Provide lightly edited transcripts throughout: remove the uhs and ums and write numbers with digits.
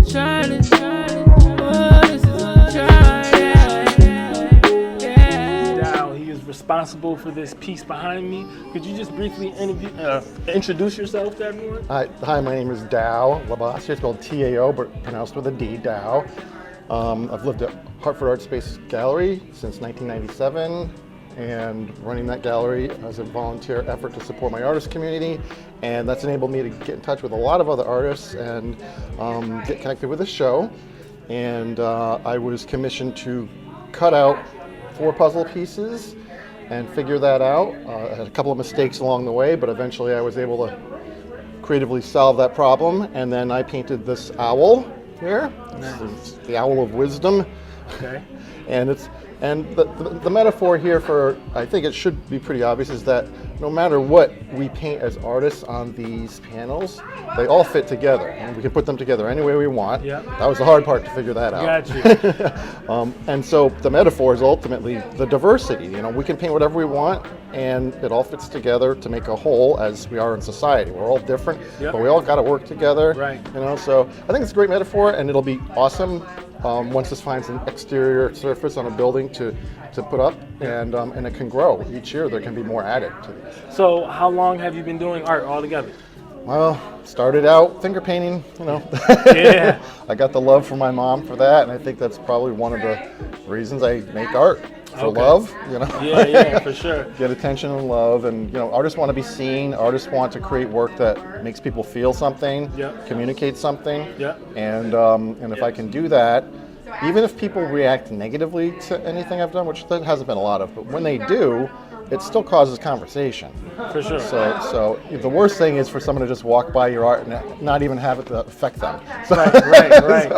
unchARTed. Oh, this is unchARTed. Tao, he is responsible for this piece behind me. Could you just briefly introduce yourself to everyone? Hi, my name is Tao Labossiere, spelled T-A-O, but pronounced with a D, Tao. I've lived at Hartford ArtSpace Gallery since 1997, and running that gallery as a volunteer effort to support my artist community, and that's enabled me to get in touch with a lot of other artists and get connected with the show. And I was commissioned to cut out 4 puzzle pieces and figure that out. I had a couple of mistakes along the way, but eventually I was able to creatively solve that problem, and then I painted this owl here. Nice. It's the owl of wisdom. Okay. And the metaphor here for, I think it should be pretty obvious, is that no matter what we paint as artists on these panels, they all fit together, and we can put them together any way we want. Yeah. That was the hard part, to figure that out. Got you. And so the metaphor is ultimately the diversity. You know, we can paint whatever we want, and it all fits together to make a whole, as we are in society. We're all different, Yep. but we all got to work together. Right. You know, so I think it's a great metaphor, and it'll be awesome once this finds an exterior surface on a building to put up, and it can grow. Each year there can be more added to these. So how long have you been doing art altogether? Well, started out finger painting, you know. Yeah. I got the love from my mom for that, and I think that's probably one of the reasons I make art. For Okay. love, you know. Yeah, for sure. Get attention and love, and you know, artists want to be seen. Artists want to create work that makes people feel something, Yep. communicate something. Yep. And if I can do that, even if people react negatively to anything I've done, which there hasn't been a lot of, but when they do, it still causes conversation. For sure. So the worst thing is for someone to just walk by your art and not even have it affect them. So, Right.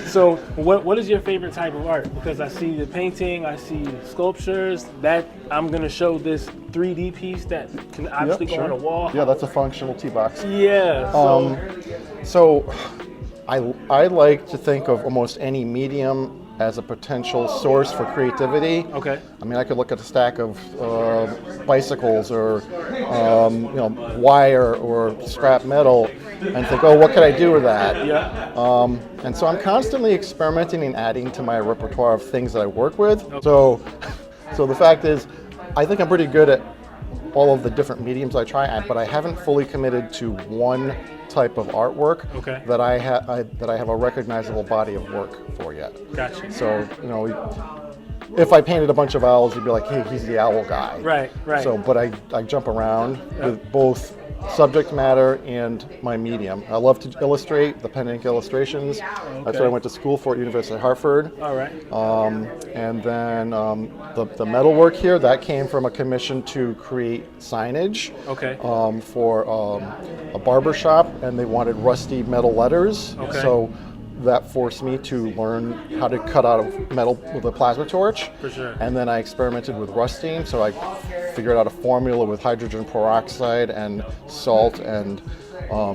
So what is your favorite type of art? Because I see the painting, I see sculptures. That I'm gonna show this 3D piece that can obviously go on a wall. Yeah, that's a functional tee box. Yeah. So I like to think of almost any medium as a potential source for creativity. Okay. I mean, I could look at a stack of bicycles or wire or scrap metal and think, oh, what could I do with that? Yeah. And so I'm constantly experimenting and adding to my repertoire of things that I work with. So the fact is, I think I'm pretty good at all of the different mediums I try at, but I haven't fully committed to one type of artwork that I have a recognizable body of work for yet. Gotcha. So, you know, if I painted a bunch of owls, you'd be like, hey, he's the owl guy. Right. So, but I jump around with both subject matter and my medium. I love to illustrate, the pen and ink illustrations. That's what I went to school for at University of Hartford. All right. And then the metal work here, that came from a commission to create signage for a barber shop, and they wanted rusty metal letters. So that forced me to learn how to cut out of metal with a plasma torch. For sure. And then I experimented with rusting, so I figured out a formula with hydrogen peroxide and salt and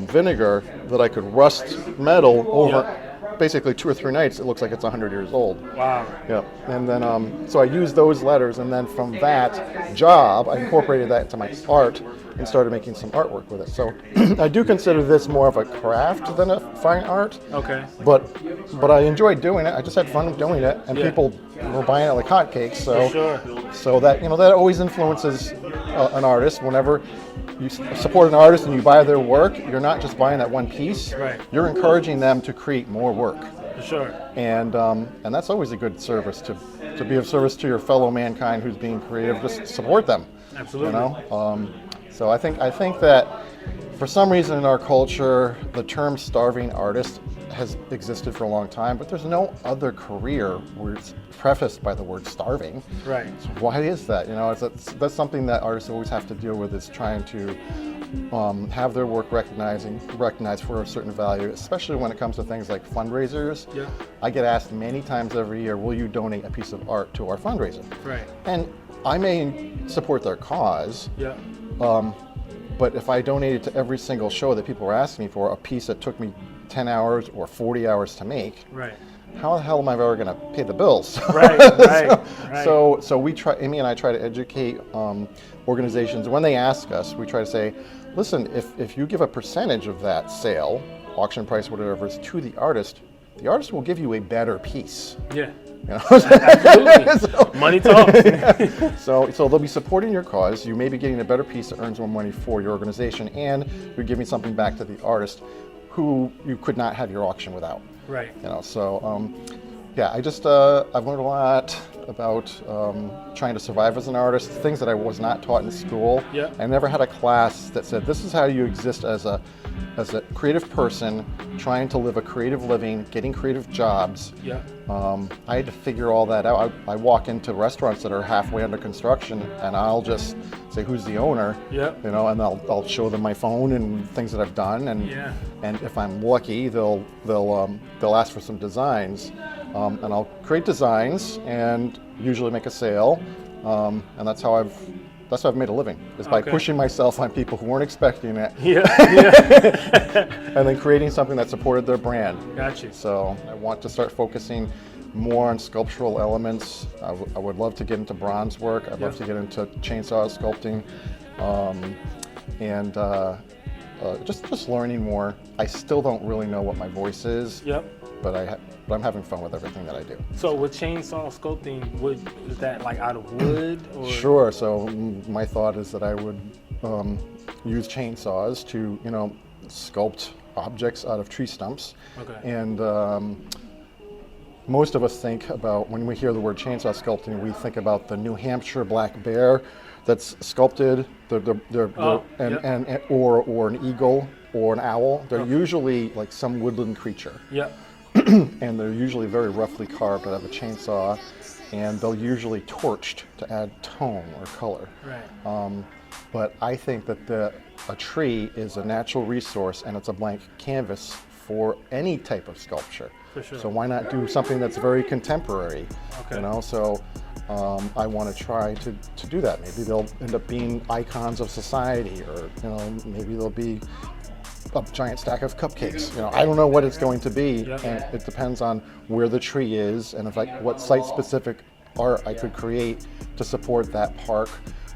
vinegar that I could rust metal over basically 2 or 3 nights. It looks like it's 100 years old. Wow. Yeah. And then so I used those letters, and then from that job I incorporated that into my art and started making some artwork with it. So I do consider this more of a craft than a fine art. Okay. But I enjoyed doing it. I just had fun doing it, and people were buying it like hotcakes. So so that, you know, that always influences an artist. Whenever you support an artist and you buy their work, you're not just buying that one piece. Right. You're encouraging them to create more work. For sure. And that's always a good service, to be of service to your fellow mankind who's being creative. Just support them. Absolutely. You know. So I think that for some reason in our culture, the term starving artist has existed for a long time, but there's no other career where it's prefaced by the word starving. Right. So why is that? You know, that's something that artists always have to deal with, is trying to have their work recognized for a certain value, especially when it comes to things like fundraisers. Yeah. I get asked many times every year, will you donate a piece of art to our fundraiser? Right. And I may support their cause. Yeah. But if I donated to every single show that people were asking me for, a piece that took me 10 hours or 40 hours to make, right. how the hell am I ever going to pay the bills? Right. So we try, Amy and I try to educate organizations. When they ask us, we try to say, listen, if you give a percentage of that sale, auction price, whatever it is, to the artist, the artist will give you a better piece. Yeah. You know? Absolutely. Money talks. So they'll be supporting your cause. You may be getting a better piece that earns more money for your organization, and you're giving something back to the artist who you could not have your auction without. Right. You know, so yeah, I've learned a lot about trying to survive as an artist, things that I was not taught in school. Yeah. I never had a class that said this is how you exist as a creative person trying to live a creative living, getting creative jobs. Yeah. I had to figure all that out. I walk into restaurants that are halfway under construction, and I'll just say who's the owner. Yeah. You know, and I'll show them my phone and things that I've done, and and if I'm lucky, they'll ask for some designs, and I'll create designs and usually make a sale, and that's how I've made a living, is by pushing myself on people who weren't expecting it. Yeah. And then creating something that supported their brand. Gotcha. So I want to start focusing more on sculptural elements. I would love to get into bronze work. I'd love to get into chainsaw sculpting, and just learning more. I still don't really know what my voice is. Yep. But I'm having fun with everything that I do. So with chainsaw sculpting, is that like out of wood? Or? Sure. So my thought is that I would use chainsaws to, sculpt objects out of tree stumps. Okay. And most of us think about, when we hear the word chainsaw sculpting, we think about the New Hampshire black bear that's sculpted, or an eagle or an owl. They're usually like some woodland creature. Yeah. And they're usually very roughly carved out of a chainsaw, and they'll usually torched to add tone or color. Right. But I think that a tree is a natural resource, and it's a blank canvas for any type of sculpture. For sure. So why not do something that's very contemporary? Okay. So I want to try to do that. Maybe they'll end up being icons of society, or maybe they'll be a giant stack of cupcakes. I don't know what it's going to be, and it depends on where the tree is, and what site-specific art I could create to support that park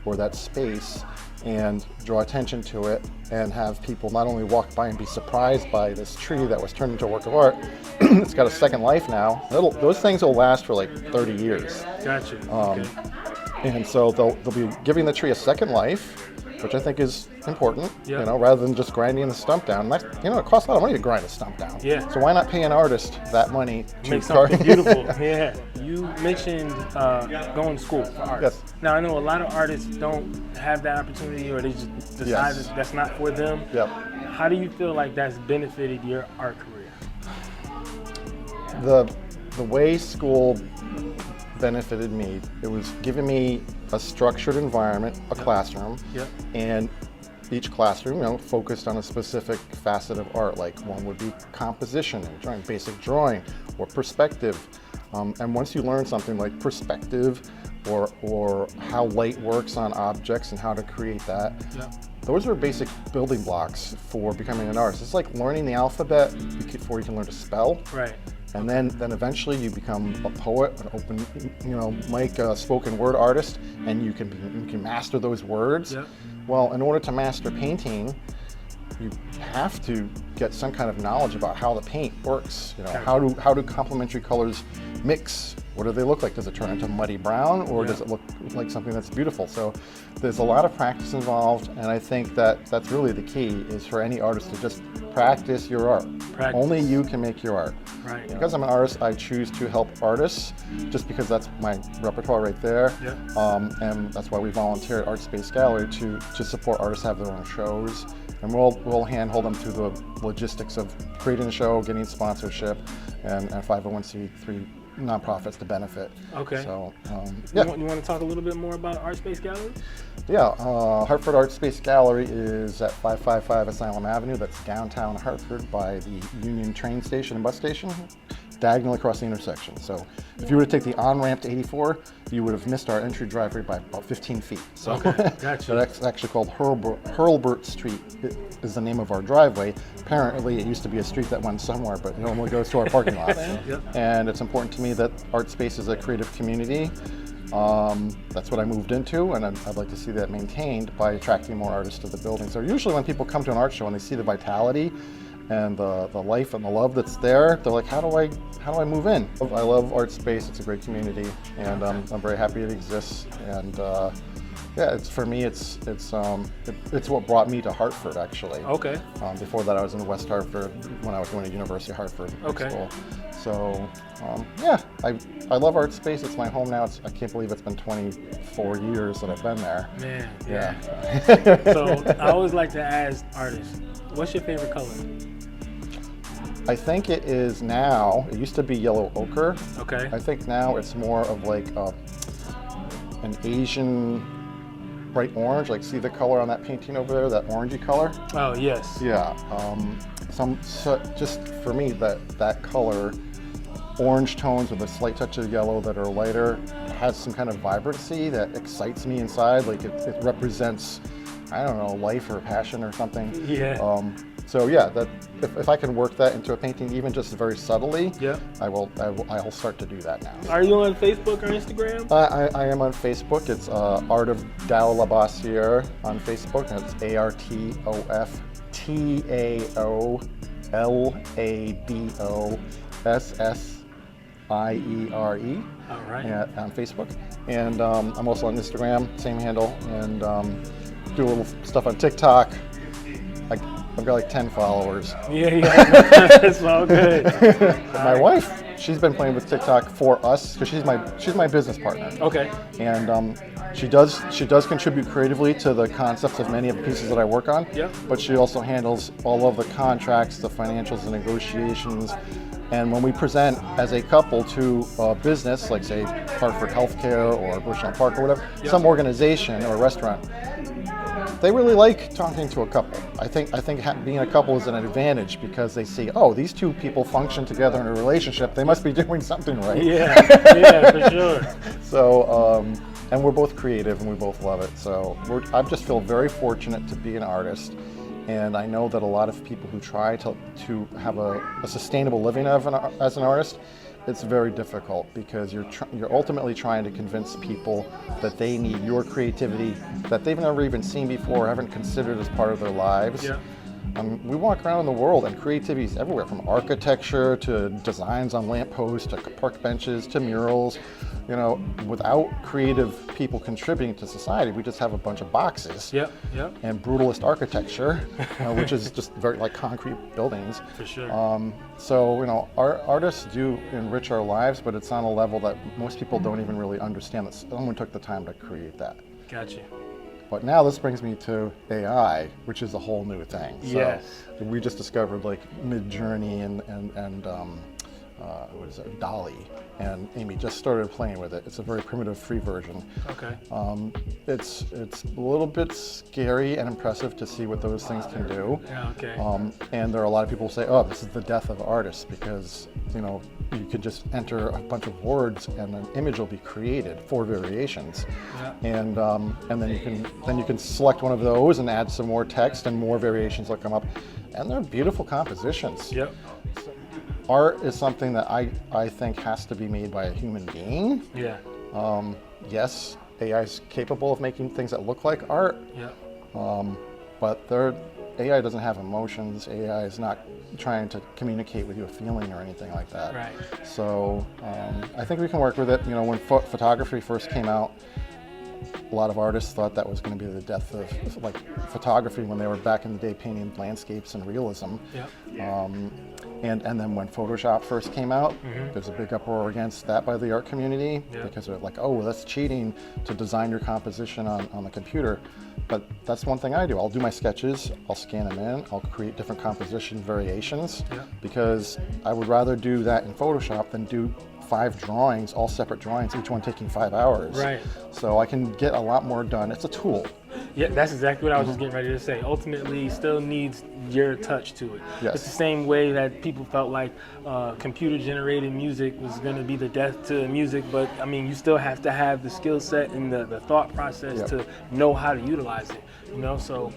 or that space, and draw attention to it, and have people not only walk by and be surprised by this tree that was turned into a work of art. It's got a second life now. Those things will last for like 30 years. Gotcha. And so they'll be giving the tree a second life, which I think is important, rather than just grinding the stump down. It costs a lot of money to grind a stump down. Yeah. So why not pay an artist that money to make something beautiful? Yeah. You mentioned going to school for art. Yes. Now I know a lot of artists don't have that opportunity, or they just decide that that's not for them. Yep. How do you feel like that's benefited your art career? The way school benefited me, it was giving me a structured environment, a classroom, and each classroom, focused on a specific facet of art. Like one would be composition and drawing, basic drawing, or perspective. And once you learn something like perspective, or how light works on objects and how to create that, those are basic building blocks for becoming an artist. It's like learning the alphabet before you can learn to spell. Right. And then eventually you become a poet, an open, mic, spoken word artist, and you can master those words. Yep. Well, in order to master painting, you have to get some kind of knowledge about how the paint works. How do complementary colors mix? What do they look like? Does it turn into muddy brown, or does it look like something that's beautiful? So there's a lot of practice involved, and I think that's really the key, is for any artist to just practice your art. Only you can make your art. Right. Because I'm an artist, I choose to help artists, just because that's my repertoire right there. And that's why we volunteer at ArtSpace Gallery to support artists have their own shows. And we'll handhold them through the logistics of creating the show, getting sponsorship, and 501c3 nonprofits to benefit. Okay. So, you want to talk a little bit more about ArtSpace Gallery? Yeah, Hartford ArtSpace Gallery is at 555 Asylum Avenue. That's downtown Hartford by the Union train station and bus station, diagonally across the intersection. So if you were to take the on-ramp to 84, you would have missed our entry driveway by about 15 feet. So, gotcha. So that's actually called Hurlburt Street is the name of our driveway. Apparently it used to be a street that went somewhere, but it only goes to our parking lot. And it's important to me that ArtSpace is a creative community. That's what I moved into, and I'd like to see that maintained by attracting more artists to the building. So usually when people come to an art show and they see the vitality, and the life and the love that's there, they're like, how do I move in? I love ArtSpace. It's a great community, and I'm very happy it exists. And yeah, for me, it's what brought me to Hartford, actually. Okay. Before that, I was in West Hartford when I was going to University of Hartford school. So yeah, I love ArtSpace. It's my home now. I can't believe it's been 24 years that I've been there. Man. Yeah. So I always like to ask artists, what's your favorite color? I think it is now. It used to be yellow ochre. Okay. I think now it's more of like an Asian bright orange. Like, see the color on that painting over there, that orangey color? Oh yes. Yeah. So just for me, that color, orange tones with a slight touch of yellow that are lighter, has some kind of vibrancy that excites me inside. Like it represents, I don't know, life or passion or something. Yeah. So yeah, that if I can work that into a painting, even just very subtly, yeah, I'll start to do that now. Are you on Facebook or Instagram? I am on Facebook. It's Art of Tao Labossiere on Facebook. And it's ArtSpaceHartford. All right. On Facebook, and I'm also on Instagram, same handle, and do a little stuff on TikTok. I've got like 10 followers. Yeah, that's all good. My wife, she's been playing with TikTok for us because she's my business partner. Okay. And she does contribute creatively to the concepts of many of the pieces that I work on. Yeah. But she also handles all of the contracts, the financials, the negotiations. And when we present as a couple to a business, like say Hartford Healthcare or Bushnell Park or whatever, some organization or restaurant, they really like talking to a couple. I think being a couple is an advantage because they see, oh, these two people function together in a relationship. They must be doing something right. Yeah, for sure. So, and we're both creative and we both love it. So I just feel very fortunate to be an artist. And I know that a lot of people who try to have a sustainable living as an artist, it's very difficult because you're ultimately trying to convince people that they need your creativity that they've never even seen before, haven't considered as part of their lives. Yeah. We walk around in the world and creativity is everywhere, from architecture to designs on lampposts to park benches to murals. You know, without creative people contributing to society, we just have a bunch of boxes. Yep. And brutalist architecture, which is just very like concrete buildings. For sure. So, you know, our artists do enrich our lives, but it's on a level that most people don't even really understand that someone took the time to create that. Gotcha. But now this brings me to AI, which is a whole new thing. Yes. So we just discovered like Mid-Journey and what is it, Dolly, and Amy just started playing with it. It's a very primitive free version. Okay. It's a little bit scary and impressive to see what those things can do. Yeah, okay. And there are a lot of people who say, oh, this is the death of artists because, you know, you could just enter a bunch of words and an image will be created, 4 variations. Yeah. And then you can select one of those and add some more text and more variations will come up. And they're beautiful compositions. Yep. Art is something that I think has to be made by a human being. Yeah. Yes, AI is capable of making things that look like art. Yeah. But AI doesn't have emotions. AI is not trying to communicate with you a feeling or anything like that. Right. So I think we can work with it. You know, when photography first came out, a lot of artists thought that was going to be the death of like photography when they were back in the day painting landscapes and realism. Yep. And then when Photoshop first came out, there's a big uproar against that by the art community because they're like, oh, well, that's cheating to design your composition on the computer. But that's one thing I do. I'll do my sketches, I'll scan them in, I'll create different composition variations because I would rather do that in Photoshop than do 5 drawings, all separate drawings, each one taking 5 hours. Right. So I can get a lot more done. It's a tool. Yeah, that's exactly what I was just getting ready to say. Ultimately, still needs your touch to it. Yes. It's the same way that people felt like computer-generated music was going to be the death to music, but I mean, you still have to have the skill set and the thought process to know how to utilize it. You know, so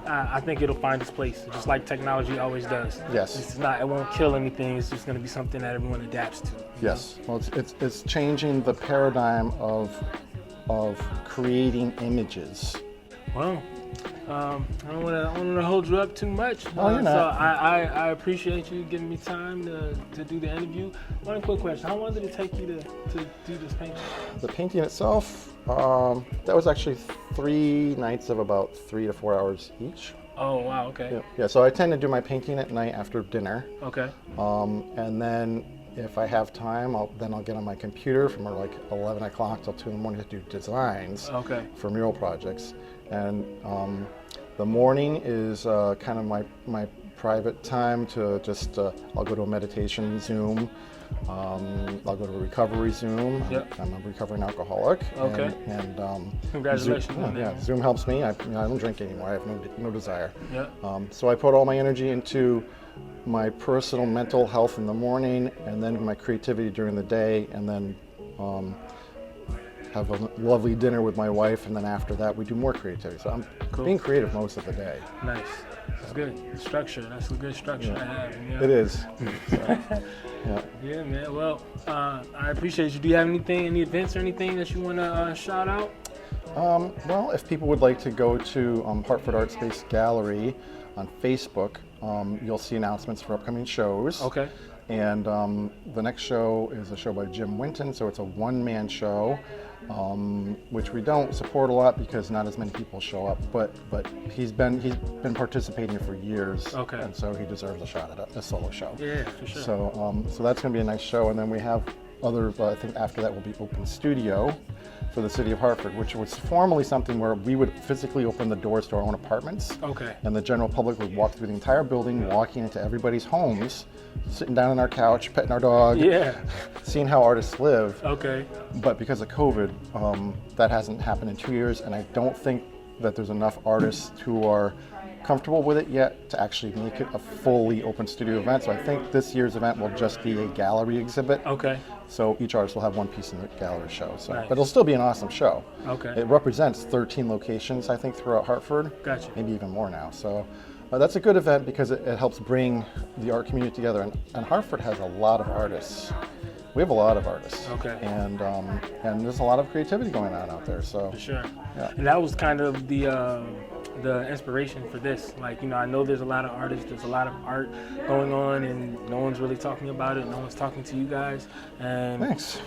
I think it'll find its place, just like technology always does. Yes. It won't kill anything. It's just going to be something that everyone adapts to. Yes. Well, it's changing the paradigm of creating images. Well, I don't want to hold you up too much. Oh, you're not. So I appreciate you giving me time to do the interview. One quick question: how long did it take you to do this painting? The painting itself, that was actually 3 nights of about 3 to 4 hours each. Oh wow, okay. Yeah. So I tend to do my painting at night after dinner. Okay. And then if I have time, I'll get on my computer from like 11 o'clock till 2 in the morning to do designs for mural projects. And the morning is kind of my private time to just, I'll go to a meditation Zoom. I'll go to a recovery Zoom. Yep. I'm a recovering alcoholic. Okay. And congratulations Zoom, on that. yeah, Zoom helps me. I don't drink anymore. I have no desire. Yep. So I put all my energy into my personal mental health in the morning, and then my creativity during the day, and then have a lovely dinner with my wife, and then after that we do more creativity. So I'm being creative most of the day. Nice. That's good. Structure. That's a good structure to have. You know? It is. Yeah, man. Well, I appreciate you. Do you have any events or anything that you want to shout out? Well, if people would like to go to Hartford ArtSpace Gallery on Facebook, you'll see announcements for upcoming shows. Okay. And the next show is a show by Jim Winton, so it's a one-man show, which we don't support a lot because not as many people show up. But he's been participating for years, and so he deserves a shot at a solo show. Yeah, for sure. So that's going to be a nice show, and then we have other. I think after that will be Open Studio for the city of Hartford, which was formerly something where we would physically open the doors to our own apartments. Okay. And the general public would walk through the entire building, walking into everybody's homes, sitting down on our couch, petting our dog, seeing how artists live. Okay. But because of COVID, that hasn't happened in 2 years, and I don't think that there's enough artists who are comfortable with it yet to actually make it a fully open studio event. So I think this year's event will just be a gallery exhibit. Okay. So each artist will have one piece in the gallery show. So, nice. But it'll still be an awesome show. Okay. It represents 13 locations, I think, throughout Hartford. Gotcha. Maybe even more now. So that's a good event because it helps bring the art community together. And Hartford has a lot of artists. We have a lot of artists. Okay. And there's a lot of creativity going on out there. So for sure. Yeah. And that was kind of the inspiration for this. Like, I know there's a lot of artists, there's a lot of art going on, and no one's really talking about it. No one's talking to you guys. And thanks.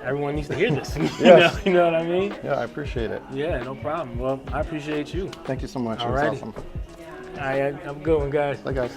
Everyone needs to hear this. Yes. You know what I mean? Yeah, I appreciate it. Yeah, no problem. Well, I appreciate you. Thank you so much. All right. It was awesome. All right, have a good one, guys. Bye, guys.